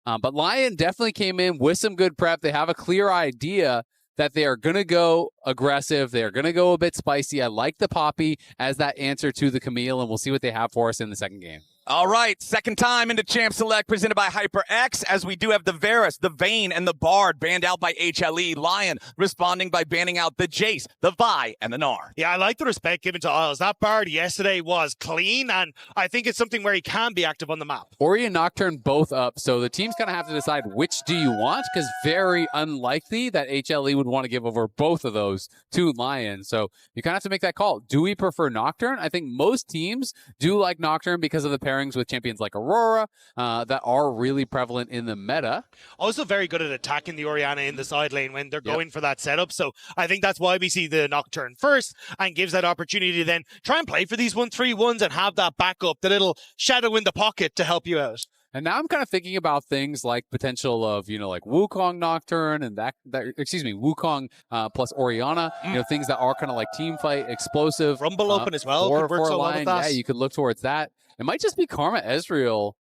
But LYON definitely came in with some good prep. They have a clear idea that they are going to go aggressive. They are going to go a bit spicy. I like the Poppy as that answer to the Camille, and we'll see what they have for us in the second game. All right, second time into Champ Select presented by HyperX, as we do have the Varus, the Vayne, and the Bard banned out by HLE. LYON responding by banning out the Jace, the Vi, and the Gnar. Yeah, I like the respect given to Isles. That Bard yesterday was clean, and I think it's something where he can be active on the map. Ori and Nocturne both up, so the team's going to have to decide which do you want, because very unlikely that HLE would want to give over both of those to LYON. So you kind of have to make that call. Do we prefer Nocturne? I think most teams do like Nocturne because of the pairings with champions like Aurora that are really prevalent in the meta. Also very good at attacking the Orianna in the side lane when they're going for that setup. So I think that's why we see the Nocturne first and gives that opportunity to then try and play for these 1-3-1s and have that backup, the little shadow in the pocket to help you out. And now I'm kind of thinking about things like potential of, like Wukong Nocturne and Wukong plus Orianna, things that are kind of like team fight, explosive. Rumble open as well. Could work so well with that. Yeah, you could look towards that. It might just be Karma Ezreal,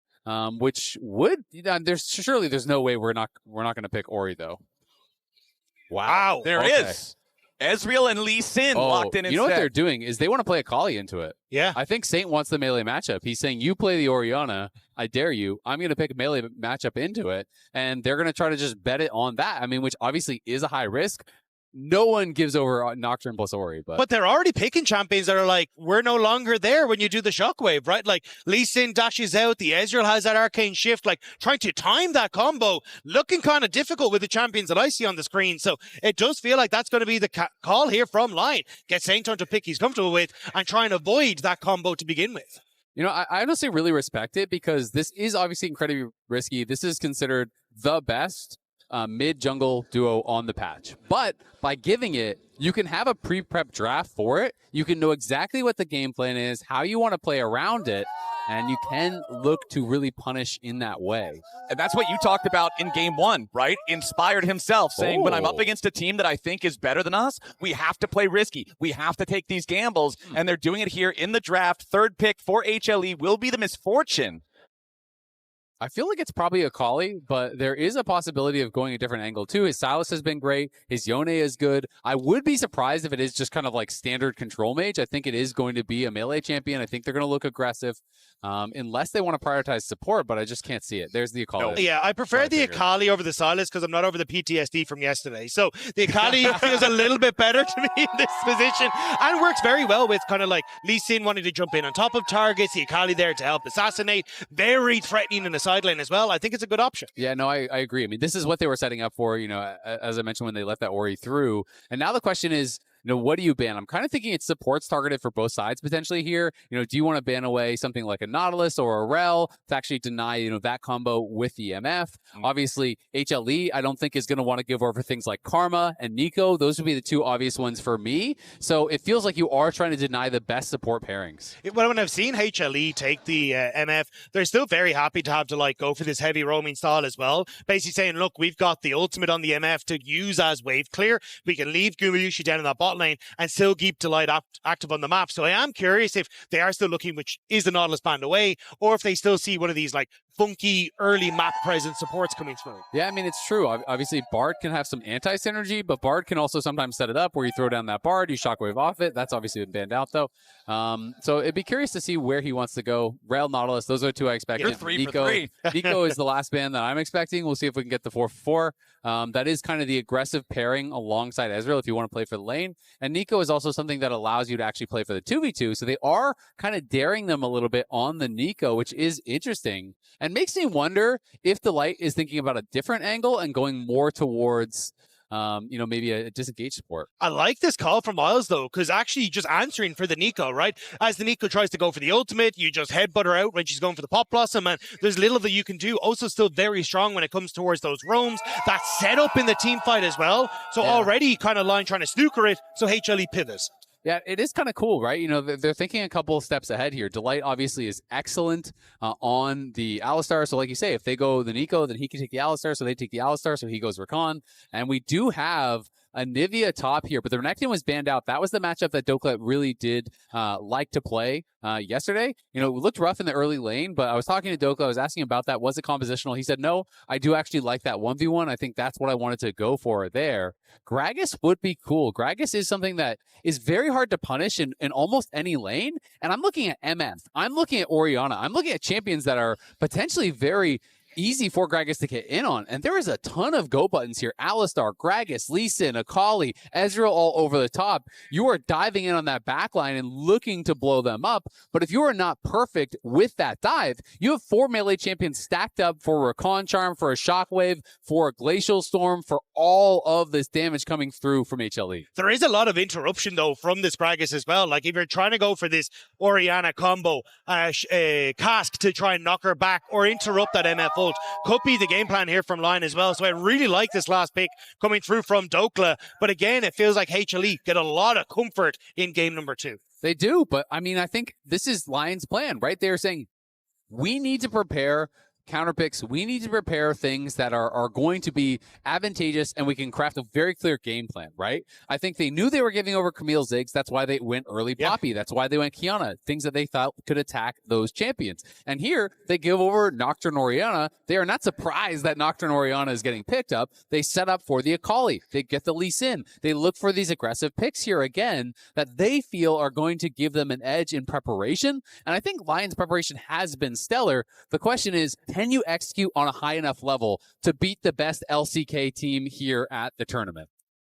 which would, there's no way we're not going to pick Ori though. Wow. There is. Ezreal and Lee Sin locked in instead. You know what they're doing is they want to play Akali into it. Yeah. I think Saint wants the melee matchup. He's saying, you play the Orianna, I dare you. I'm going to pick a melee matchup into it, and they're going to try to just bet it on that. I mean, which obviously is a high risk. No one gives over Nocturne plus Ori. But they're already picking champions that are like, we're no longer there when you do the shockwave, right? Like, Lee Sin dashes out, the Ezreal has that arcane shift, like, trying to time that combo, looking kind of difficult with the champions that I see on the screen. So it does feel like that's going to be the call here from LYON. Get Saint on to pick he's comfortable with and try and avoid that combo to begin with. I honestly really respect it because this is obviously incredibly risky. This is considered the best mid-jungle duo on the patch. But by giving it, you can have a pre-prep draft for it. You can know exactly what the game plan is, how you want to play around it, and you can look to really punish in that way. And that's what you talked about in game one, right? Inspired himself, saying, when I'm up against a team that I think is better than us, we have to play risky. We have to take these gambles. And they're doing it here in the draft. Third pick for HLE will be the Misfortune. I feel like it's probably Akali, but there is a possibility of going a different angle too. His Sylas has been great. His Yone is good. I would be surprised if it is just kind of like standard control mage. I think it is going to be a melee champion. I think they're going to look aggressive unless they want to prioritize support, but I just can't see it. There's the Akali. Yeah, I prefer the Akali over the Sylas because I'm not over the PTSD from yesterday. So the Akali feels a little bit better to me in this position and works very well with kind of like Lee Sin wanting to jump in on top of targets, the Akali there to help assassinate. Very threatening in the side lane as well. I think it's a good option. Yeah, no, I agree. I mean, this is what they were setting up for, as I mentioned when they let that Ori through. And now the question is, what do you ban? I'm kind of thinking it's supports targeted for both sides potentially here. Do you want to ban away something like a Nautilus or a Rel to actually deny, that combo with the MF? Obviously, HLE, I don't think is going to want to give over things like Karma and Nico. Those would be the two obvious ones for me. So it feels like you are trying to deny the best support pairings. Well, when I've seen HLE take the MF, they're still very happy to have to go for this heavy roaming style as well. Basically saying, look, we've got the ultimate on the MF to use as wave clear. We can leave Gumayusi down in that bot lane and still keep Delight active on the map. So I am curious if they are still looking, which is the Nautilus band away, or if they still see one of these funky early map presence supports coming through. Yeah, I mean, it's true. Obviously, Bard can have some anti-synergy, but Bard can also sometimes set it up where you throw down that Bard, you shockwave off it. That's obviously been banned out, though. So it'd be curious to see where he wants to go. Rail, Nautilus, those are the two I expect. You're 3 for 3. Nico is the last ban that I'm expecting. We'll see if we can get the 4-4. That is kind of the aggressive pairing alongside Ezreal if you want to play for the lane. And Nico is also something that allows you to actually play for the 2v2. So they are kind of daring them a little bit on the Nico, which is interesting. And makes me wonder if Delight is thinking about a different angle and going more towards, maybe a disengage support. I like this call from Miles, though, because actually just answering for the Nico, right? As the Nico tries to go for the ultimate, you just headbutt her out when she's going for the Pop Blossom, and there's little that you can do. Also still very strong when it comes towards those roams. That setup in the team fight as well. So already kind of LYON trying to snooker it, so HLE pivots. Yeah, it is kind of cool, right? They're thinking a couple of steps ahead here. Delight obviously is excellent on the Alistar. So like you say, if they go the Nico, then he can take the Alistar. So they take the Alistar, so he goes Rakan. And we do have Anivia top here, but the Renekton was banned out. That was the matchup that Dhokla really did like to play yesterday. You know, it looked rough in the early lane, but I was talking to Dhokla. I was asking about that. Was it compositional? He said, no, I do actually like that 1v1. I think that's what I wanted to go for there. Gragas would be cool. Gragas is something that is very hard to punish in almost any lane. And I'm looking at MF. I'm looking at Orianna. I'm looking at champions that are potentially very easy for Gragas to get in on. And there is a ton of go buttons here. Alistar, Gragas, Lee Sin, Akali, Ezreal all over the top. You are diving in on that backline and looking to blow them up. But if you are not perfect with that dive, you have 4 melee champions stacked up for Rakan Charm, for a Shockwave, for a Glacial Storm, for all of this damage coming through from HLE. There is a lot of interruption, though, from this Gragas as well. Like, if you're trying to go for this Orianna combo, Cask to try and knock her back or interrupt that MF ult, could be the game plan here from LYON as well. So I really like this last pick coming through from Dhokla. But again, it feels like HLE get a lot of comfort in game number 2. They do, but I mean, I think this is LYON's plan, right? They're saying, we need to prepare counter picks. We need to prepare things that are going to be advantageous, and we can craft a very clear game plan, right? I think they knew they were giving over Camille Ziggs. That's why they went early Poppy. That's why they went Kiana, things that they thought could attack those champions. And here, they give over Nocturne Orianna. They are not surprised that Nocturne Orianna is getting picked up. They set up for the Akali. They get the Lee Sin. They look for these aggressive picks here again that they feel are going to give them an edge in preparation. And I think LYON's preparation has been stellar. The question is, can you execute on a high enough level to beat the best LCK team here at the tournament?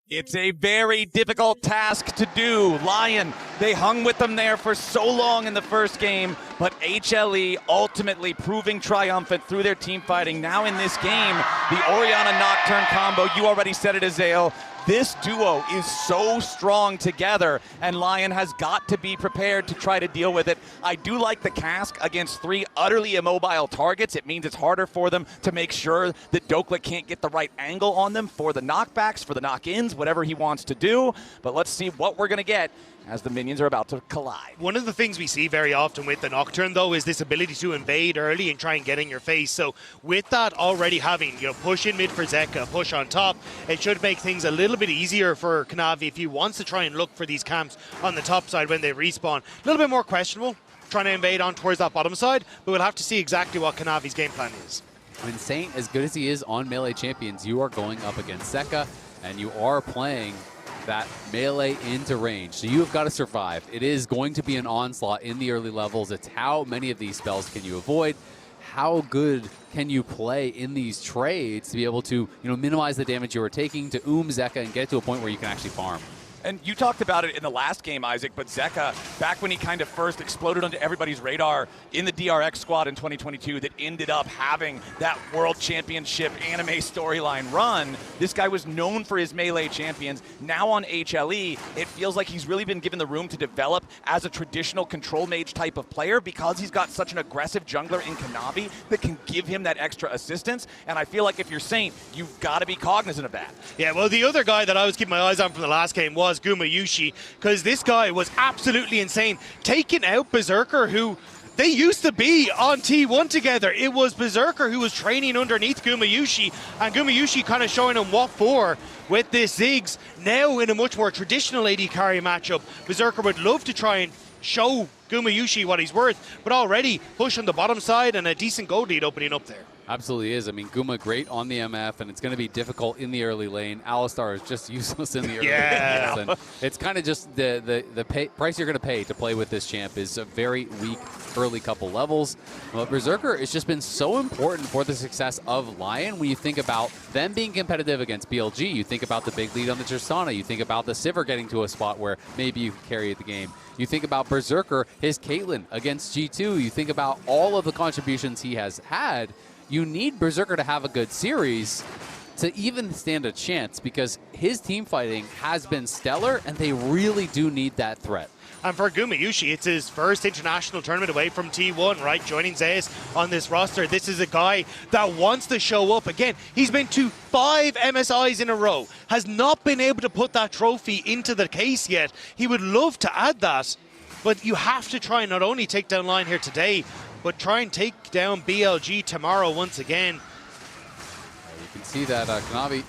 It's a very difficult task to do. LYON, they hung with them there for so long in the first game, but HLE ultimately proving triumphant through their team fighting. Now in this game, the Orianna Nocturne combo, you already said it, Azael. This duo is so strong together, and LYON has got to be prepared to try to deal with it. I do like the Cask against 3 utterly immobile targets. It means it's harder for them to make sure that Dhokla can't get the right angle on them for the knockbacks, for the knock-ins, whatever he wants to do. But let's see what we're going to get as the minions are about to collide. One of the things we see very often with the Nocturne, though, is this ability to invade early and try and get in your face. So with that already having, push in mid for Zeka, push on top, it should make things a little bit easier for Kanavi if he wants to try and look for these camps on the top side when they respawn. A little bit more questionable, trying to invade on towards that bottom side, but we'll have to see exactly what Kanavi's game plan is. When Saint, as good as he is on melee champions, you are going up against Zeka, and you are playing that melee into range. So you have got to survive. It is going to be an onslaught in the early levels. It's how many of these spells can you avoid? How good can you play in these trades to be able to, minimize the damage you are taking, to Zeka and get to a point where you can actually farm? And you talked about it in the last game, Isaac, but Zeka, back when he kind of first exploded onto everybody's radar in the DRX squad in 2022 that ended up having that World Championship anime storyline run, this guy was known for his melee champions. Now on HLE, it feels like he's really been given the room to develop as a traditional control mage type of player because he's got such an aggressive jungler in Kanavi that can give him that extra assistance. And I feel like if you're Saint, you've got to be cognizant of that. Yeah, well, the other guy that I was keeping my eyes on from the last game was Gumayusi, because this guy was absolutely insane, taking out Berserker, who they used to be on T1 together. It was Berserker who was training underneath Gumayusi, and Gumayusi kind of showing him what for with this Ziggs. Now in a much more traditional AD carry matchup, Berserker would love to try and show Gumayusi what he's worth, but already pushing the bottom side and a decent gold lead opening up there. Absolutely is. I mean, Guma great on the MF, and it's going to be difficult in the early lane. Alistar is just useless in the early lane. And it's kind of just the price you're going to pay to play with this champ is a very weak early couple levels. But Berserker has just been so important for the success of LYON. When you think about them being competitive against BLG, you think about the big lead on the Tristana, you think about the Sivir getting to a spot where maybe you can carry the game. You think about Berserker, his Caitlyn against G2. You think about all of the contributions he has had. You need Berserker to have a good series to even stand a chance, because his team fighting has been stellar, and they really do need that threat. And for Gumayusi, it's his first international tournament away from T1, right? Joining Zeus on this roster. This is a guy that wants to show up. Again, he's been to 5 MSIs in a row, has not been able to put that trophy into the case yet. He would love to add that, but you have to try and not only take down LYON here today, but try and take down BLG tomorrow once again. You can see that Kanavi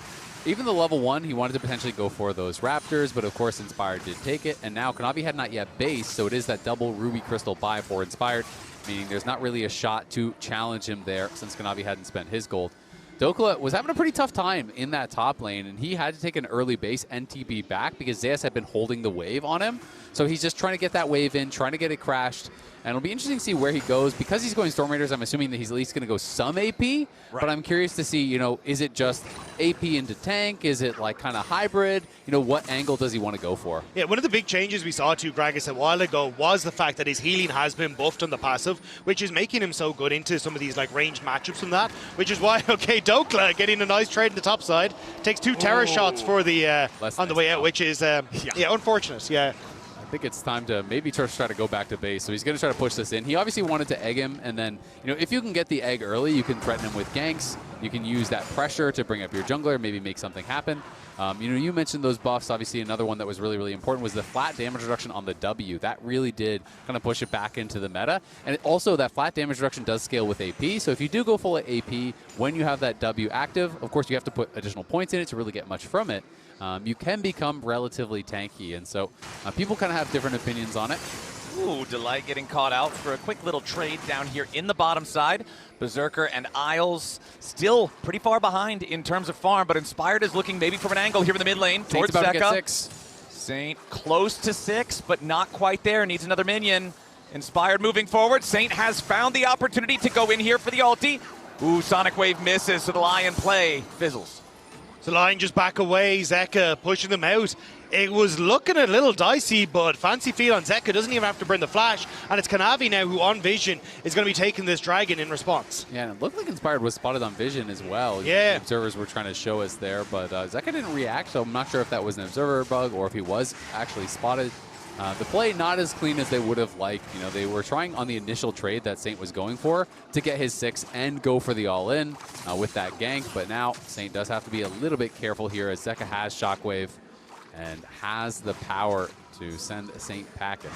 even the level 1, he wanted to potentially go for those Raptors, but of course Inspired did take it, and now Kanavi had not yet based, so it is that double Ruby Crystal buy for Inspired, meaning there's not really a shot to challenge him there since Kanavi hadn't spent his gold. Dhokla was having a pretty tough time in that top lane, and he had to take an early base and TP back because Zeus had been holding the wave on him. So he's just trying to get that wave in, trying to get it crashed. And it'll be interesting to see where he goes. Because he's going Storm Raiders, I'm assuming that he's at least going to go some AP. Right. But I'm curious to see, you know, is it just AP into tank? Is it like kind of hybrid? You know, what angle does he want to go for? Yeah, one of the big changes we saw to Gragas a while ago was the fact that his healing has been buffed on the passive, which is making him so good into some of these like ranged matchups from that, which is why, okay, Dhokla getting a nice trade in the top side, takes 2 terror shots for the on the way out, which is yeah, unfortunate. Yeah. I think it's time to maybe try to go back to base. So he's going to try to push this in. He obviously wanted to egg him, and then, you know, if you can get the egg early, you can threaten him with ganks. You can use that pressure to bring up your jungler, maybe make something happen. You know, you mentioned those buffs. Obviously, another one that was really, really important was the flat damage reduction on the W. That really did kind of push it back into the meta. And also, that flat damage reduction does scale with AP. So if you do go full AP, when you have that W active, of course, you have to put additional points in it to really get much from it. You can become relatively tanky, and so people kind of have different opinions on it. Ooh, Delight getting caught out for a quick little trade down here in the bottom side. Berserker and Isles still pretty far behind in terms of farm, but Inspired is looking maybe from an angle here in the mid lane towards Saint's about to get Zeka. 6. Saint close to 6, but not quite there. Needs another minion. Inspired moving forward. Saint has found the opportunity to go in here for the ulti. Ooh, Sonic Wave misses, so the Lion play fizzles. The line just back away, Zeka pushing them out. It was looking a little dicey, but fancy feet on Zeka, doesn't even have to burn the flash, and it's Kanavi now who on Vision is going to be taking this dragon in response. Yeah, and it looked like Inspired was spotted on Vision as well. Yeah. The observers were trying to show us there, but Zeka didn't react, so I'm not sure if that was an observer bug or if he was actually spotted. The play not as clean as they would have liked. You know, they were trying on the initial trade that Saint was going for to get his 6 and go for the all-in with that gank, but now Saint does have to be a little bit careful here as Zeka has Shockwave and has the power to send Saint packing.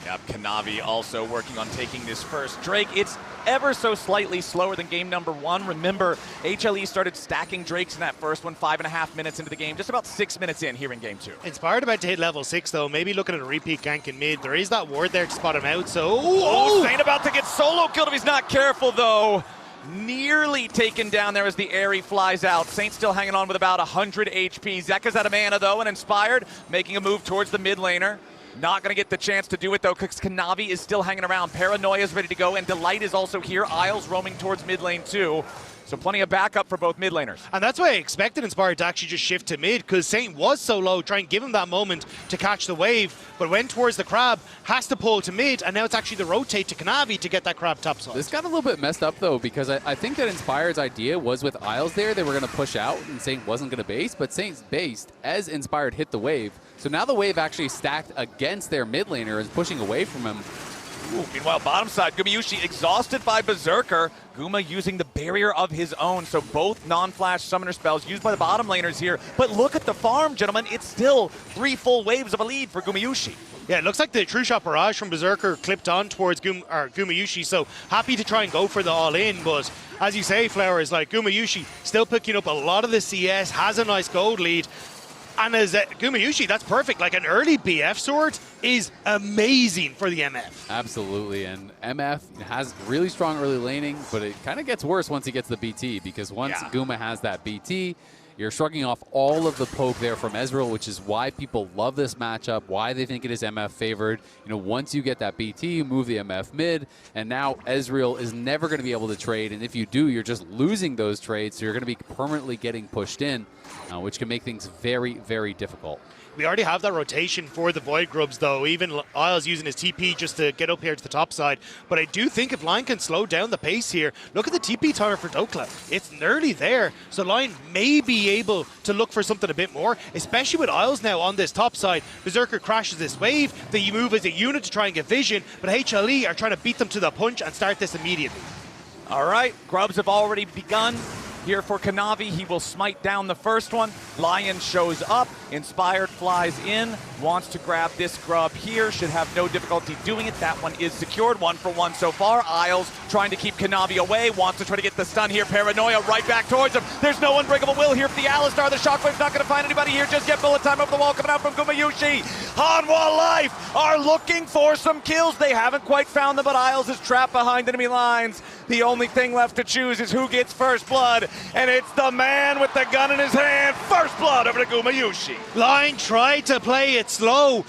Yep, Kanavi also working on taking this first Drake. It's ever so slightly slower than game number 1. Remember, HLE started stacking Drakes in that first one 5.5 minutes into the game, just about 6 minutes in here in game 2. Inspired about to hit level 6 though, maybe looking at a repeat gank in mid. There is that ward there to spot him out, so... Oh, Saint about to get solo killed if he's not careful though. Nearly taken down there as the Airy flies out. Saint still hanging on with about 100 HP. Zeka's out of mana though, and Inspired making a move towards the mid laner. Not going to get the chance to do it, though, because Kanavi is still hanging around. Paranoia is ready to go, and Delight is also here. Isles roaming towards mid lane, too. So plenty of backup for both mid laners. And that's why I expected Inspired to actually just shift to mid, because Saint was so low, try and give him that moment to catch the wave, but went towards the crab, has to pull to mid, and now it's actually the rotate to Kanavi to get that crab topside. This got a little bit messed up, though, because I think that Inspired's idea was with Isles there, they were going to push out, and Saint wasn't going to base, but Saint's based as Inspired hit the wave. So now the wave actually stacked against their mid laner and pushing away from him. Ooh, meanwhile, bottom side, Gumayusi exhausted by Berserker. Guma using the barrier of his own, so both non-flash summoner spells used by the bottom laners here. But look at the farm, gentlemen. It's still 3 full waves of a lead for Gumayusi. Yeah, it looks like the True Shot Barrage from Berserker clipped on towards Gumayusi, so happy to try and go for the all-in, but as you say, Flowers, like Gumayusi still picking up a lot of the CS, has a nice gold lead. And as Gumayusi, that's perfect. Like an early BF sword is amazing for the MF. Absolutely, and MF has really strong early laning, but it kind of gets worse once he gets the BT, because once Guma has that BT, you're shrugging off all of the poke there from Ezreal, which is why people love this matchup, why they think it is MF favored. You know, once you get that BT, you move the MF mid, and now Ezreal is never going to be able to trade, and if you do, you're just losing those trades, so you're going to be permanently getting pushed in, which can make things very, very difficult. We already have that rotation for the Void Grubs, though. Even Isles using his TP just to get up here to the top side. But I do think if Lion can slow down the pace here, look at the TP timer for Dhokla. It's nearly there. So Lion may be able to look for something a bit more, especially with Isles now on this top side. Berserker crashes this wave. They move as a unit to try and get vision, but HLE are trying to beat them to the punch and start this immediately. All right, Grubs have already begun. here for Kanavi. He will smite down the first one. LYON shows up. Inspired flies in. Wants to grab this grub here. Should have no difficulty doing it. That one is secured. 1 for 1 so far. Isles trying to keep Kanavi away. Wants to try to get the stun here. Paranoia right back towards him. There's no unbreakable will here for the Alistar. The Shockwave's not going to find anybody here just yet. Bullet time over the wall coming out from Gumayusi. Hanwha Life are looking for some kills. They haven't quite found them, but Isles is trapped behind enemy lines. The only thing left to choose is who gets first blood, and it's the man with the gun in his hand. First blood over to Gumayusi. LYON tried to play it slow.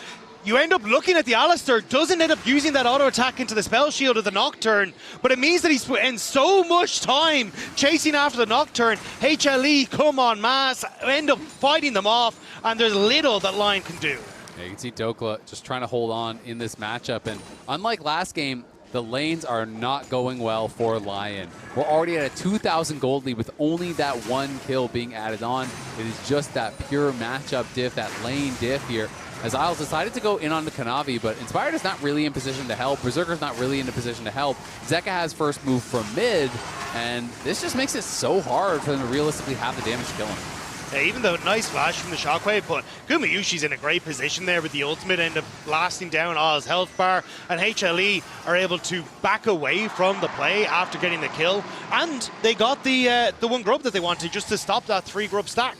You end up looking at the Alistar, doesn't end up using that auto attack into the spell shield of the Nocturne, but it means that he spends so much time chasing after the Nocturne. HLE, come on, mass, end up fighting them off, and there's little that LYON can do. Yeah, you can see Dhokla just trying to hold on in this matchup, and unlike last game, the lanes are not going well for LYON. We're already at a 2,000 gold lead with only that 1 kill being added on. It is just that pure matchup diff, that lane diff here. As Isles decided to go in on the Kanavi, but Inspired is not really in position to help. Berserker's not really in a position to help. Zeka has first move from mid, and this just makes it so hard for them to realistically have the damage to kill him. Yeah, even though nice flash from the Shockwave, but Gumayusi's in a great position there with the ultimate, end up blasting down Oz's health bar, and HLE are able to back away from the play after getting the kill, and they got the 1 grub that they wanted just to stop that 3 grub stack.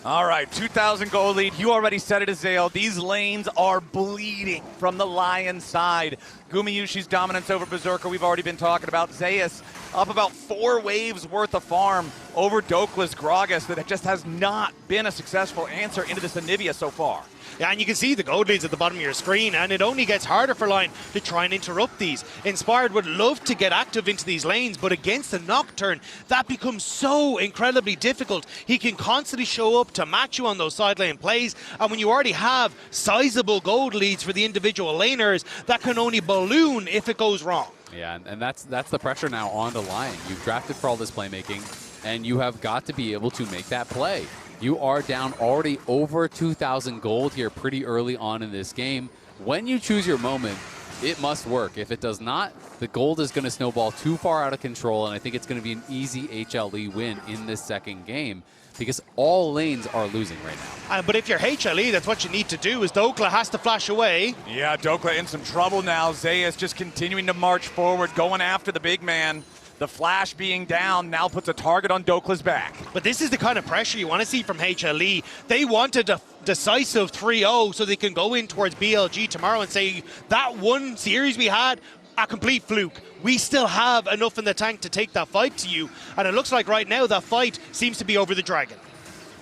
All right, 2,000 gold lead. You already said it, Azael. These lanes are bleeding from the LYON side. Gumayusi's dominance over Berserker, we've already been talking about. Zeus up about 4 waves worth of farm over Dhoklas Gragas. That just has not been a successful answer into this Anivia so far. Yeah, and you can see the gold leads at the bottom of your screen, and it only gets harder for LYON to try and interrupt these. Inspired would love to get active into these lanes, but against the Nocturne, that becomes so incredibly difficult. He can constantly show up to match you on those side lane plays, and when you already have sizable gold leads for the individual laners, that can only balloon if it goes wrong. Yeah, and that's the pressure now on the LYON. You've drafted for all this playmaking, and you have got to be able to make that play. You are down already over 2,000 gold here pretty early on in this game. When you choose your moment, it must work. If it does not, the gold is going to snowball too far out of control, and I think it's going to be an easy HLE win in this second game, because all lanes are losing right now. But if you're HLE, that's what you need to do, is Dhokla has to flash away. Yeah, Dhokla in some trouble now. Zeus just continuing to march forward, going after the big man. The flash being down now puts a target on Dhokla's back. But this is the kind of pressure you want to see from HLE. They wanted a decisive 3-0 so they can go in towards BLG tomorrow and say, that one series we had, a complete fluke. We still have enough in the tank to take that fight to you. And it looks like right now that fight seems to be over the dragon.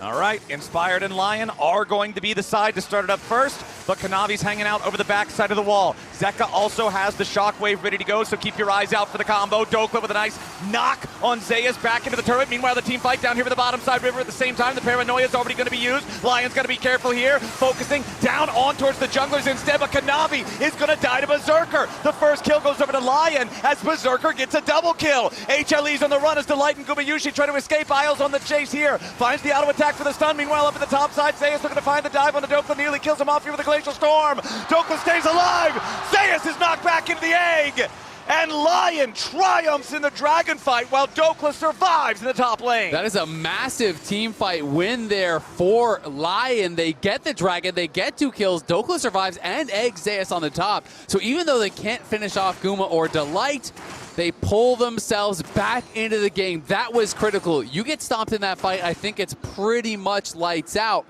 All right, Inspired and LYON are going to be the side to start it up first, but Kanavi's hanging out over the back side of the wall. Zeka also has the Shockwave ready to go, so keep your eyes out for the combo. Dhokla with a nice knock on Zeus back into the turret. Meanwhile, the team fight down here with the bottom side river at the same time. The Paranoia is already going to be used. LYON's got to be careful here, focusing down on towards the junglers instead, but Kanavi is going to die to Berserker. The first kill goes over to LYON as Berserker gets a double kill. HLE's on the run as Delight and Gumayusi try to escape. Isles on the chase here, finds the auto attack for the stun. Meanwhile, up at the top side, Zeus looking to find the dive on the Dhokla, nearly kills him off here with a Glacial Storm. Dhokla stays alive. Zeus is knocked back into the egg. And LYON triumphs in the dragon fight while Dhokla survives in the top lane. That is a massive team fight win there for LYON. They get the dragon, they get 2 kills. Dhokla survives and eggs Zeus on the top. So even though they can't finish off Guma or Delight, they pull themselves back into the game. That was critical. You get stomped in that fight, I think it's pretty much lights out.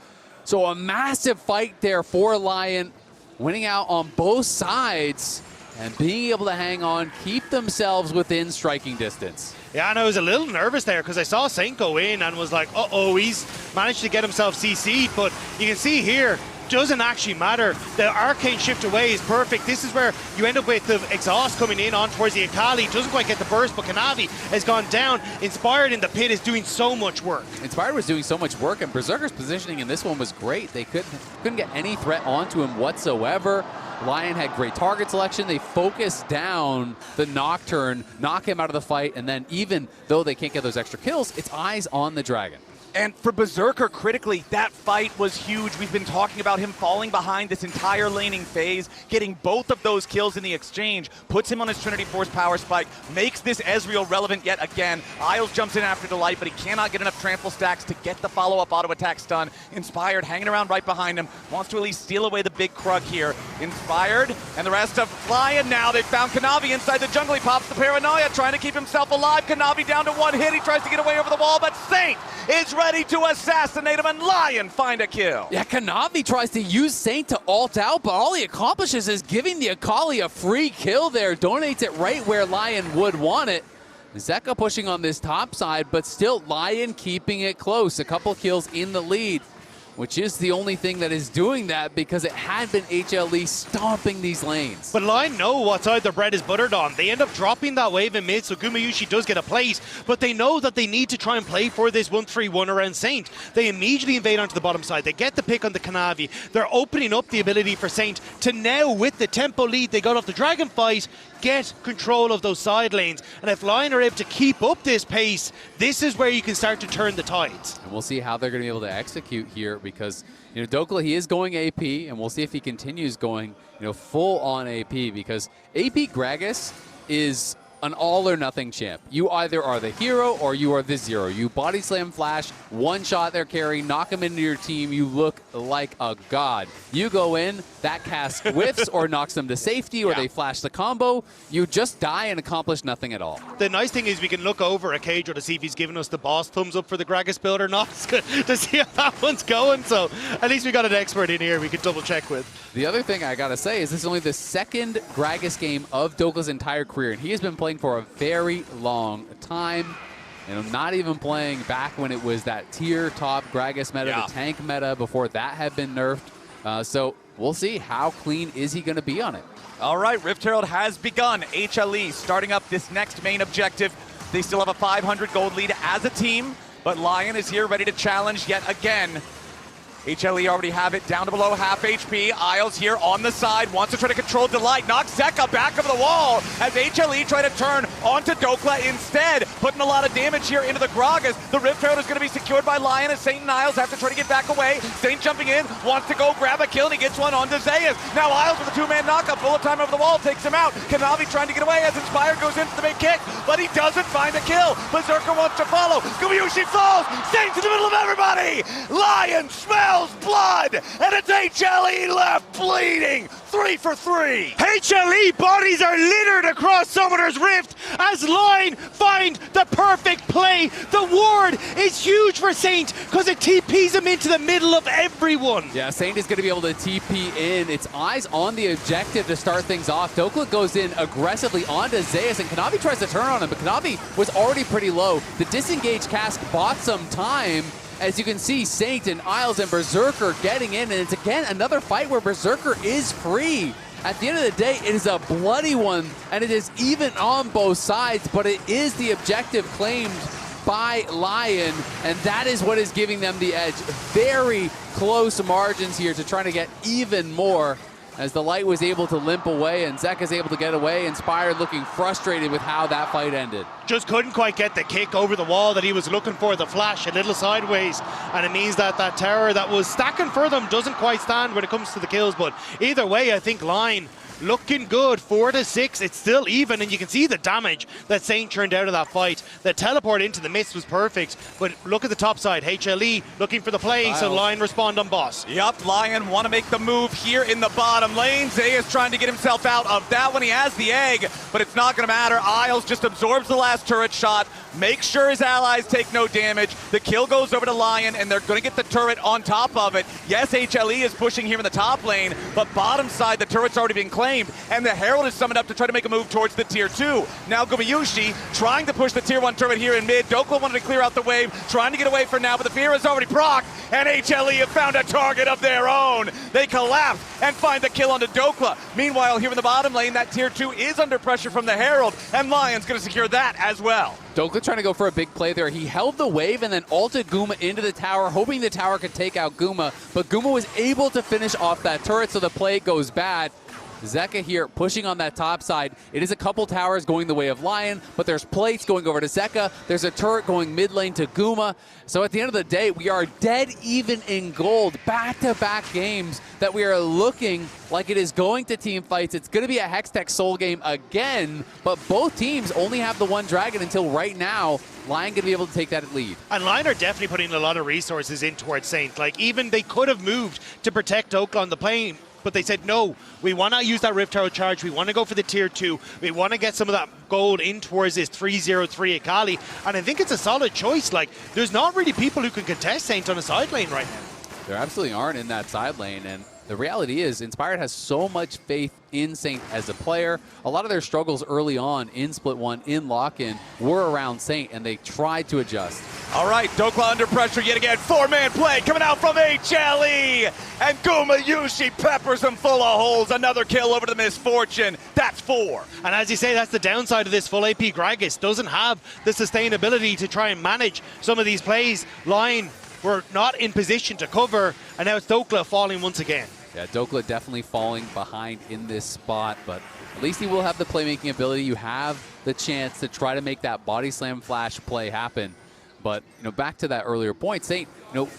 So a massive fight there for LYON, winning out on both sides and being able to hang on, keep themselves within striking distance. Yeah, and I was a little nervous there because I saw Senko in and was like, uh-oh, he's managed to get himself CC'd, but you can see here, doesn't actually matter. The arcane shift away is perfect. This is where you end up with the exhaust coming in on towards the Akali. Doesn't quite get the burst, but Kanavi has gone down. Inspired in the pit is doing so much work. Inspired was doing so much work, and Berserker's positioning in this one was great. They couldn't get any threat onto him whatsoever. LYON had great target selection. They focused down the Nocturne, knock him out of the fight, and then even though they can't get those extra kills, it's eyes on the Dragon. And for Berserker, critically, that fight was huge. We've been talking about him falling behind this entire laning phase, getting both of those kills in the exchange, puts him on his Trinity Force power spike, makes this Ezreal relevant yet again. Isles jumps in after Delight, but he cannot get enough trample stacks to get the follow-up auto attack stun. Inspired, hanging around right behind him, wants to at least steal away the big Krug here. Inspired, and the rest of LYON now. They've found Kanavi inside the jungle. He pops the paranoia, trying to keep himself alive. Kanavi down to one hit. He tries to get away over the wall, but Saint is ready to assassinate him, and LYON find a kill. Yeah, Kanavi tries to use Saint to ult out, but all he accomplishes is giving the Akali a free kill there. Donates it right where LYON would want it. Zeka pushing on this top side, but still LYON keeping it close. A couple kills in the lead, which is the only thing that is doing that because it had been HLE stomping these lanes. But LYON know what side their bread is buttered on. They end up dropping that wave in mid, so Gumayusi does get a place, but they know that they need to try and play for this 1-3-1 around Saint. They immediately invade onto the bottom side. They get the pick on the Kanavi. They're opening up the ability for Saint to now, with the tempo lead they got off the Dragon fight, get control of those side lanes. And if LYON are able to keep up this pace, this is where you can start to turn the tides. And we'll see how they're going to be able to execute here because, you know, Dhokla, he is going AP, and we'll see if he continues going, you know, full on AP because AP Gragas is an all or nothing champ. You either are the hero or you are the zero. You body slam flash, one shot their carry, knock them into your team, you look like a god. You go in, that cast whiffs or knocks them to safety or they flash the combo, you just die and accomplish nothing at all. The nice thing is we can look over at Caedro to see if he's giving us the boss thumbs up for the Gragas build or not, to see how that one's going. So at least we got an expert in here we can double check with. The other thing I gotta say is this is only the second Gragas game of Dhokla's entire career, and he has been playing for a very long time. And I'm not even playing back when it was that tier top Gragas meta, the tank meta, before that had been nerfed. So we'll see how clean is he going to be on it. All right, Rift Herald has begun. HLE starting up this next main objective. They still have a 500 gold lead as a team, but LYON is here ready to challenge yet again. HLE already have it down to below half HP. Isles here on the side, wants to try to control Delight. Knocks Zeka back over the wall as HLE try to turn onto Dhokla instead. Putting a lot of damage here into the Gragas. The Rift Herald is going to be secured by LYON as Saint and Isles have to try to get back away. Saint jumping in, wants to go grab a kill, and he gets one onto Zeus. Now Isles with a two-man knockup. Bullet time over the wall takes him out. Kanavi trying to get away as Inspire goes in for the big kick, but he doesn't find a kill. Berserker wants to follow. Gumayusi falls. Saint's in the middle of everybody. LYON smells blood, and it's HLE left bleeding. 3 for 3. HLE bodies are littered across Summoner's Rift as LYON find the perfect play. The ward is huge for Saint because it TPs him into the middle of everyone. Yeah, Saint is going to be able to TP in. It's eyes on the objective to start things off. Dhokla goes in aggressively onto Zeus, and Kanavi tries to turn on him, but Kanavi was already pretty low. The disengage cast bought some time. As you can see, Saint and Isles and Berserker getting in, and it's again another fight where Berserker is free. At the end of the day, it is a bloody one, and it is even on both sides, but it is the objective claimed by LYON, and that is what is giving them the edge. Very close margins here to trying to get even more, as the light was able to limp away and Zeka's able to get away. Inspired looking frustrated with how that fight ended. Just couldn't quite get the kick over the wall that he was looking for, the flash a little sideways, and it means that that tower that was stacking for them doesn't quite stand when it comes to the kills. But either way, I think LYON looking good, 4-6. It's still even, and you can see the damage that Saint turned out of that fight. The teleport into the mist was perfect, but look at the top side. HLE looking for the play, so LYON respond on boss. Yup, LYON want to make the move here in the bottom lane. Zeus trying to get himself out of that one. He has the egg, but it's not going to matter. Isles just absorbs the last turret shot, makes sure his allies take no damage. The kill goes over to LYON, and they're going to get the turret on top of it. Yes, HLE is pushing here in the top lane, but bottom side, the turret's already been claimed, and the Herald is summoned up to try to make a move towards the tier 2. Now Gumayusi trying to push the tier 1 turret here in mid. Dhokla wanted to clear out the wave, trying to get away for now, but the fear is already procced, and HLE have found a target of their own. They collapse and find the kill onto Dhokla. Meanwhile, here in the bottom lane, that tier 2 is under pressure from the Herald, and LYON's going to secure that as well. Dhokla trying to go for a big play there. He held the wave and then ulted Guma into the tower, hoping the tower could take out Guma, but Guma was able to finish off that turret, so the play goes bad. Zeka here pushing on that top side. It is a couple towers going the way of LYON, but there's plates going over to Zeka. There's a turret going mid lane to Guma. So at the end of the day, we are dead even in gold. Back-to-back games that we are looking like it is going to team fights. It's going to be a Hextech Soul game again, but both teams only have the one dragon until right now. LYON going to be able to take that lead. And LYON are definitely putting a lot of resources in towards Saint. Like, even they could have moved to protect Dhokla on the plane, but they said, no, we want to use that Rift Herald charge. We want to go for the tier 2. We want to get some of that gold in towards this 303 Akali. And I think it's a solid choice. Like, there's not really people who can contest Saint on a side lane right now. There absolutely aren't in that side lane. And the reality is, Inspired has so much faith in Saint as a player. A lot of their struggles early on in Split 1, in lock-in, were around Saint, and they tried to adjust. All right, Dhokla under pressure yet again. 4-man play coming out from HLE. And Gumayusi peppers him full of holes. Another kill over to Misfortune. That's 4. And as you say, that's the downside of this full AP Gragas. Doesn't have the sustainability to try and manage some of these plays. LYON were not in position to cover, and now it's Dhokla falling once again. Yeah, Dhokla definitely falling behind in this spot, but at least he will have the playmaking ability. You have the chance to try to make that body slam flash play happen. But, back to that earlier point, Saint,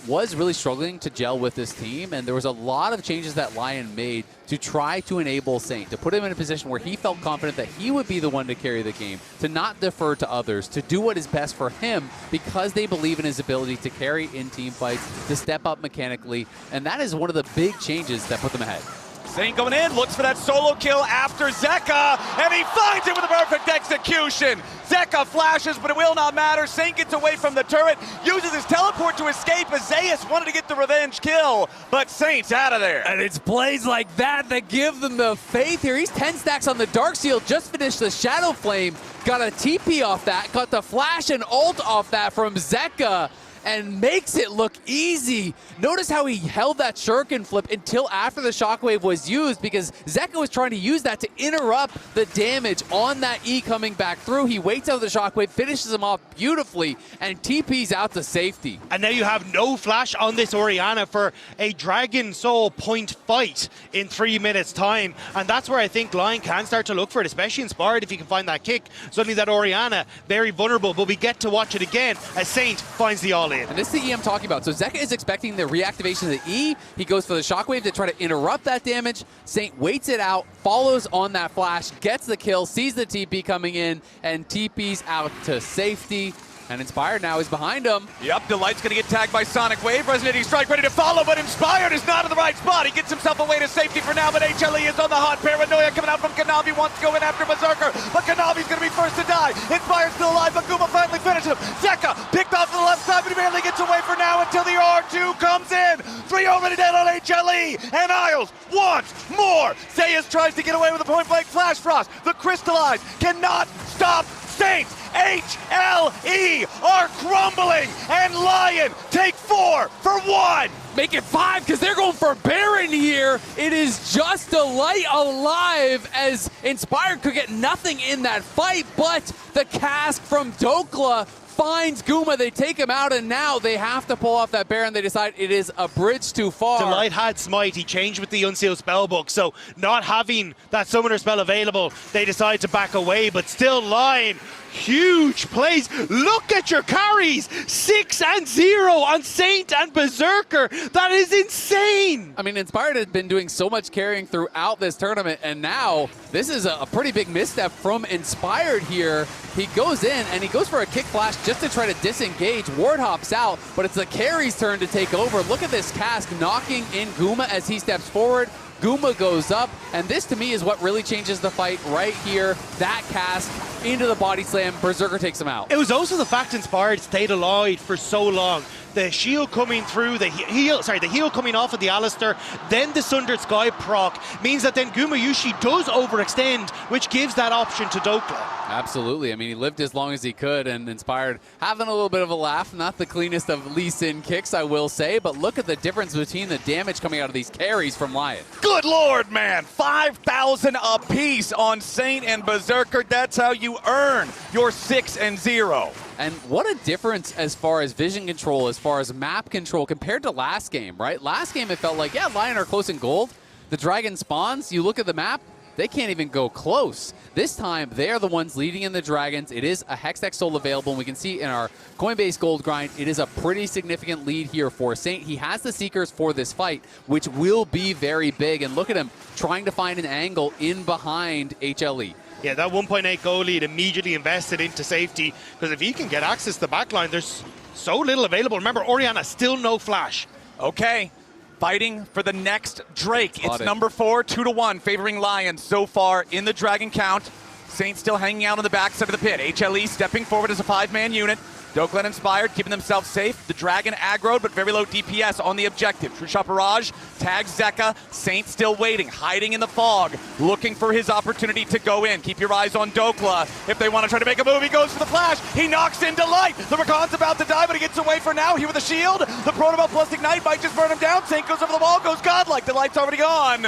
was really struggling to gel with this team, and there was a lot of changes that LYON made to try to enable Saint, to put him in a position where he felt confident that he would be the one to carry the game, to not defer to others, to do what is best for him because they believe in his ability to carry in team fights, to step up mechanically, and that is one of the big changes that put them ahead. Saint going in, looks for that solo kill after Zeka, and he finds it with a perfect execution. Zeka flashes, but it will not matter. Saint gets away from the turret, uses his teleport to escape as Zeus wanted to get the revenge kill, but Saint's out of there. And it's plays like that that give them the faith here. He's 10 stacks on the Darksteel, just finished the Shadow Flame, got a TP off that, got the flash and ult off that from Zeka, and makes it look easy. Notice how he held that shuriken flip until after the shockwave was used, because Zeka was trying to use that to interrupt the damage on that E coming back through. He waits out the shockwave, finishes him off beautifully, and TP's out to safety. And now you have no flash on this Orianna for a Dragon Soul point fight in 3 minutes time. And that's where I think LYON can start to look for it, especially Inspired if he can find that kick. Suddenly that Orianna, very vulnerable, but we get to watch it again as Saint finds the all-in. And this is the E I'm talking about. So Zeka is expecting the reactivation of the E. He goes for the shockwave to try to interrupt that damage. Saint waits it out, follows on that flash, gets the kill, sees the TP coming in, and TP's out to safety. And Inspired now is behind him. Yep, Delight's going to get tagged by Sonic Wave. Resonating Strike ready to follow, but Inspired is not in the right spot. He gets himself away to safety for now, but HLE is on the hot. Paranoia coming out from Kanavi, wants to go in after Berserker, but Kanavi's going to be first to die. Inspired's still alive, but Guma finally finishes him. Zeka picked off to the left side, but he barely gets away for now until the R2 comes in. 3 already dead on HLE, and Isles wants more. Zeus tries to get away with a point-blank Flash Frost. The Crystallize cannot stop Saints. HLE are crumbling, and LYON take 4 for 1. Make it 5 because they're going for Baron here. It is just Delight alive as Inspired could get nothing in that fight, but the cask from Dhokla finds Guma. They take him out, and now they have to pull off that Baron. They decide it is a bridge too far. Delight had Smite. He changed with the Unsealed Spellbook, so not having that Summoner spell available, they decide to back away, but still LYON. Huge plays. Look at your carries. 6 and 0 on Saint and Berserker. That is insane. I mean, Inspired had been doing so much carrying throughout this tournament, and now this is a pretty big misstep from Inspired here. He goes in, and he goes for a kick flash just to try to disengage. Ward hops out, but it's the carry's turn to take over. Look at this cask knocking in Guma as he steps forward. Guma goes up, and this to me is what really changes the fight right here. That cast into the body slam. Berserker takes him out. It was also the fact Inspired stayed alive for so long. The shield coming through, the heal coming off of the Alistar, then the Sundered Sky proc means that then Gumayusi does overextend, which gives that option to Dhokla. Absolutely. I mean, he lived as long as he could, and Inspired having a little bit of a laugh. Not the cleanest of Lee Sin kicks, I will say, but look at the difference between the damage coming out of these carries from LYON. Good Lord, man. 5,000 apiece on Saint and Berserker. That's how you earn your 6 and 0. And what a difference as far as vision control, as far as map control compared to last game, right? Last game, it felt like, yeah, LYON are close in gold. The dragon spawns, you look at the map, they can't even go close. This time, they're the ones leading in the Dragons. It is a Hextech Soul available, and we can see in our Coinbase Gold grind, it is a pretty significant lead here for Saint. He has the Seekers for this fight, which will be very big, and look at him trying to find an angle in behind HLE. Yeah, that 1.8 goal lead immediately invested into safety, because if he can get access to the backline, there's so little available. Remember, Orianna, still no flash. Okay, fighting for the next Drake. It's number 4, 2-1, favoring Lion so far in the Dragon count. Saint still hanging out on the backside of the pit. HLE stepping forward as a 5-man unit. Dhokla inspired, keeping themselves safe. The Dragon aggroed, but very low DPS on the objective. True Shot Barrage tags Zeka. Saint still waiting, hiding in the fog, looking for his opportunity to go in. Keep your eyes on Dhokla. If they want to try to make a move, he goes for the flash. He knocks into Light. The Rakan's about to die, but he gets away for now. Here with a shield. The Protobelt plus Ignite might just burn him down. Saint goes over the wall, goes godlike. The Light's already gone.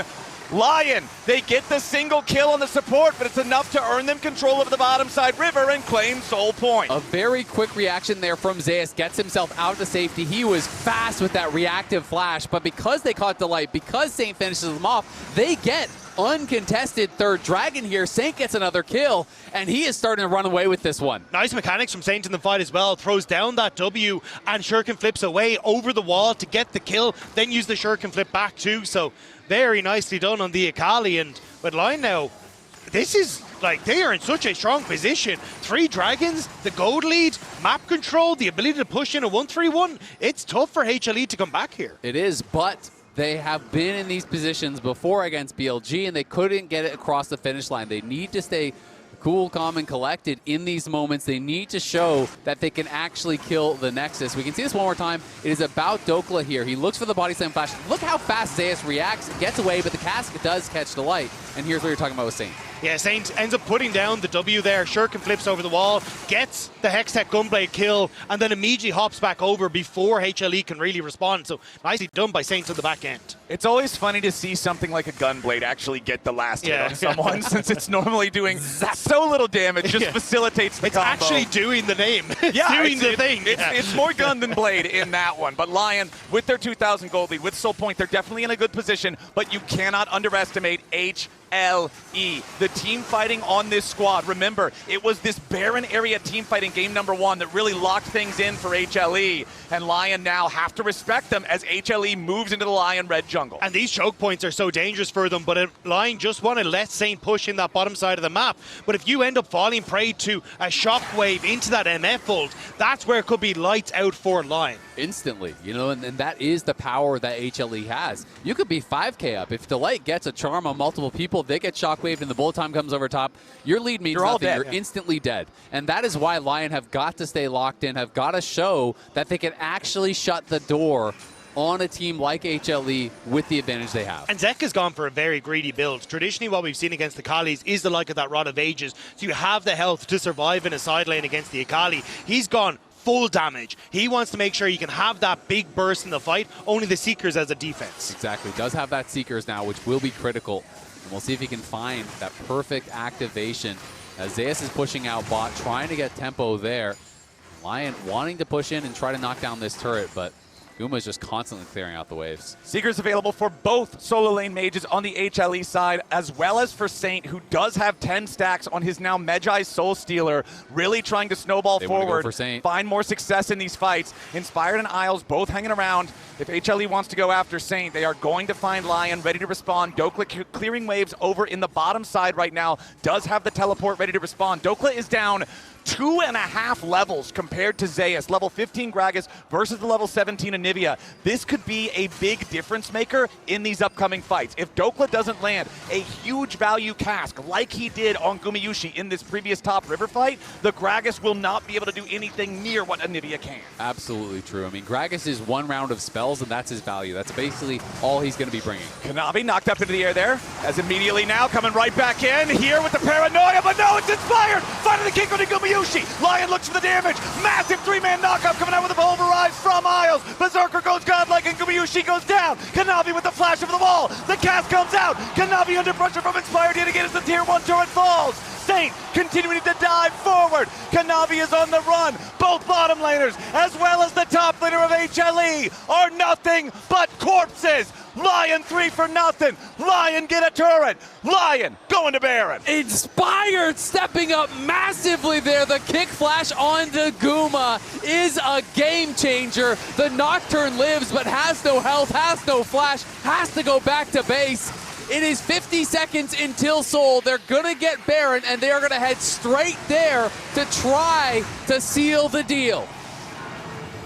Lion, they get the single kill on the support, but it's enough to earn them control of the bottom side river and claim Soul Point. A very quick reaction there from Zeus, gets himself out to safety. He was fast with that reactive flash, but because they caught Delight, because Saint finishes them off, they get uncontested third Dragon here. Saint gets another kill, and he is starting to run away with this one. Nice mechanics from Saint in the fight as well. Throws down that W, and Shuriken flips away over the wall to get the kill, then use the Shuriken flip back too. So very nicely done on the Akali. And with Lion now, this is like, they are in such a strong position. 3 Dragons, the gold lead, map control, the ability to push in a 1-3-1. It's tough for HLE to come back here. It is, but they have been in these positions before against BLG, and they couldn't get it across the finish line. They need to stay cool, calm, and collected in these moments. They need to show that they can actually kill the Nexus. We can see this one more time. It is about Dhokla here. He looks for the body slam flash. Look how fast Zeus reacts, gets away, but the cask does catch the Light. And here's what you're talking about with Saint. Yeah, Saint ends up putting down the W there. Shuriken flips over the wall, gets the Hextech Gunblade kill, and then immediately hops back over before HLE can really respond. So nicely done by Saints on the back end. It's always funny to see something like a Gunblade actually get the last hit on someone, since it's normally doing so little damage, just facilitates the combo. It's actually doing the name. Yeah, doing the thing. It's more gun than blade in that one. But Lion, with their 2,000 gold lead, with Soul Point, they're definitely in a good position, but you cannot underestimate HLE, the team fighting on this squad. Remember, it was this barren area team fighting game number 1 that really locked things in for HLE, and Lion now have to respect them as HLE moves into the Lion red jungle. And these choke points are so dangerous for them, but Lion just want to let Saint push in that bottom side of the map. But if you end up falling prey to a shockwave into that MF ult, that's where it could be lights out for Lion. Instantly, you know, and that is the power that HLE has. You could be 5K up. If Delight gets a charm on multiple people, they get shockwaved and the bullet time comes over top, your lead means nothing. You're instantly dead. And that is why Lion have got to stay locked in, have got to show that they can actually shut the door on a team like HLE with the advantage they have. And Zeka's gone for a very greedy build. Traditionally, what we've seen against the Akalis is the like of that Rod of Ages. So you have the health to survive in a side lane against the Akali. He's gone full damage. He wants to make sure you can have that big burst in the fight, only the Seekers as a defense. Exactly. Does have that Seekers now, which will be critical. And we'll see if he can find that perfect activation. As Zeus is pushing out bot, trying to get tempo there. Lion wanting to push in and try to knock down this turret, but Guma's just constantly clearing out the waves. Seekers available for both solo lane mages on the HLE side, as well as for Saint, who does have 10 stacks on his now Medjai's Soul Stealer, really trying to snowball forward, for Saint. Find more success in these fights. Inspired and Isles both hanging around. If HLE wants to go after Saint, they are going to find Lion ready to respond. Dhokla clearing waves over in the bottom side right now, does have the teleport ready to respond. Dhokla is down 2.5 levels compared to Zeus. Level 15 Gragas versus the level 17 Anivia. This could be a big difference maker in these upcoming fights. If Dhokla doesn't land a huge value cask like he did on Gumayusi in this previous top river fight, the Gragas will not be able to do anything near what Anivia can. Absolutely true. I mean, Gragas is 1 round of spells, and that's his value. That's basically all he's going to be bringing. Kanavi knocked up into the air there, as immediately now coming right back in here with the paranoia, but no, it's inspired! Finding the kick on Gumayusi. Lion looks for the damage. Massive 3-man knockup coming out with a pulverize from Isles. Berserker goes godlike and Gumayusi goes down. Kanavi with the flash over the wall. The cast comes out. Kanavi under pressure from Inspired yet again as the tier 1 turret falls. Saint continuing to dive forward. Kanavi is on the run. Both bottom laners, as well as the top laner of HLE, are nothing but corpses. LYON 3 for nothing. LYON get a turret. LYON going to Baron. Inspired stepping up massively there. The kick flash onto Guma is a game changer. The Nocturne lives but has no health, has no flash, has to go back to base. It is 50 seconds until Seoul. They're gonna get Baron and they are gonna head straight there to try to seal the deal.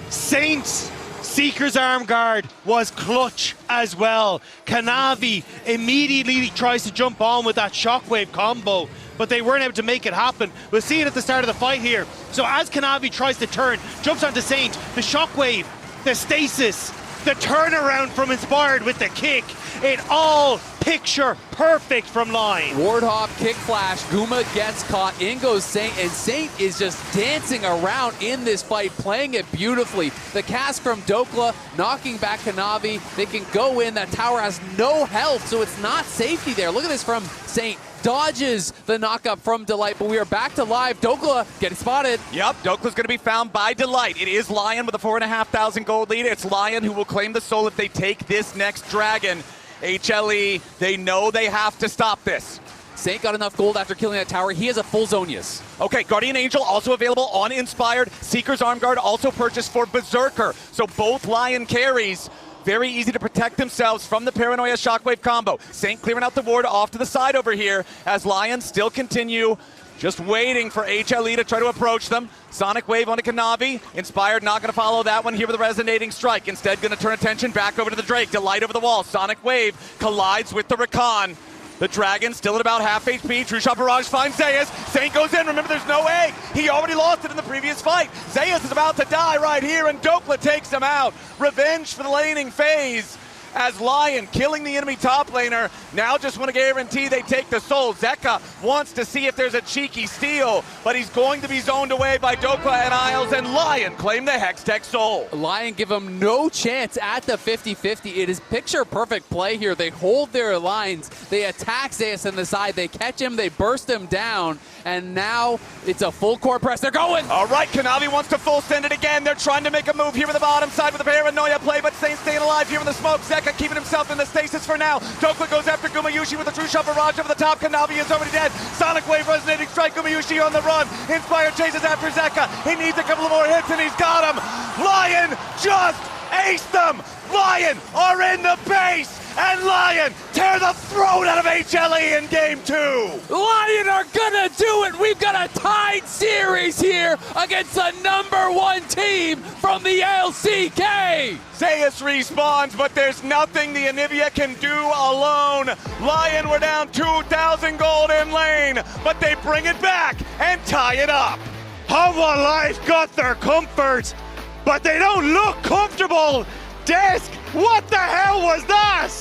Saints Seeker's arm guard was clutch as well. Kanavi immediately tries to jump on with that shockwave combo, but they weren't able to make it happen. We'll see it at the start of the fight here. So as Kanavi tries to turn, jumps onto Saint, the shockwave, the stasis, the turnaround from Inspired with the kick, it all picture perfect from LYON. Wardhog, kick flash, Guma gets caught, in goes Saint, and Saint is just dancing around in this fight, playing it beautifully. The cast from Dhokla, knocking back Kanavi, they can go in, that tower has no health, so it's not safety there. Look at this from Saint, dodges the knockup from Delight, but we are back to live. Dhokla getting spotted. Yep, Dokla's going to be found by Delight. It is LYON with a 4,500 gold lead. It's LYON who will claim the soul if they take this next dragon. HLE, they know they have to stop this. Saint got enough gold after killing that tower. He has a full Zonius. Okay, Guardian Angel also available on Inspired. Seeker's Arm Guard also purchased for Berserker. So both LYON carries. Very easy to protect themselves from the Paranoia Shockwave combo. Saint clearing out the ward off to the side over here as LYON still continue. Just waiting for HLE to try to approach them. Sonic Wave onto Kanavi. Inspired not going to follow that one here with a Resonating Strike. Instead going to turn attention back over to the Drake. Delight over the wall. Sonic Wave collides with the Rakan. The Dragon still at about half HP. True Shot Barrage finds Zeus. Saint goes in. Remember, there's no egg. He already lost it in the previous fight. Zeus is about to die right here, and Dhokla takes him out. Revenge for the laning phase. As LYON killing the enemy top laner, now just want to guarantee they take the soul. Zeka wants to see if there's a cheeky steal, but he's going to be zoned away by Dhokla and Isles, and LYON claim the Hextech soul. LYON give him no chance at the 50-50. It is picture perfect play here. They hold their lines, they attack Zeus on the side, they catch him, they burst him down, and now it's a full court press. They're going! All right, Kanavi wants to full send it again. They're trying to make a move here with the bottom side with a Paranoia play, but Saint staying alive here with the smoke. Zeka keeping himself in the stasis for now. Dhokla goes after Gumayusi with a True Shot Barrage over the top. Kanavi is already dead. Sonic Wave Resonating Strike. Gumayusi on the run. Inspired chases after Zeka. He needs a couple of more hits and he's got him. LYON just aced them. LYON are in the base. And LYON tear the throat out of HLE in game 2. LYON are gonna do it. We've got a tied series here against the #1 team from the LCK. Zeus respawns, but there's nothing the Anivia can do alone. LYON were down 2,000 gold in lane, but they bring it back and tie it up. Hanwha Life got their comfort, but they don't look comfortable. Desk, what the hell was that?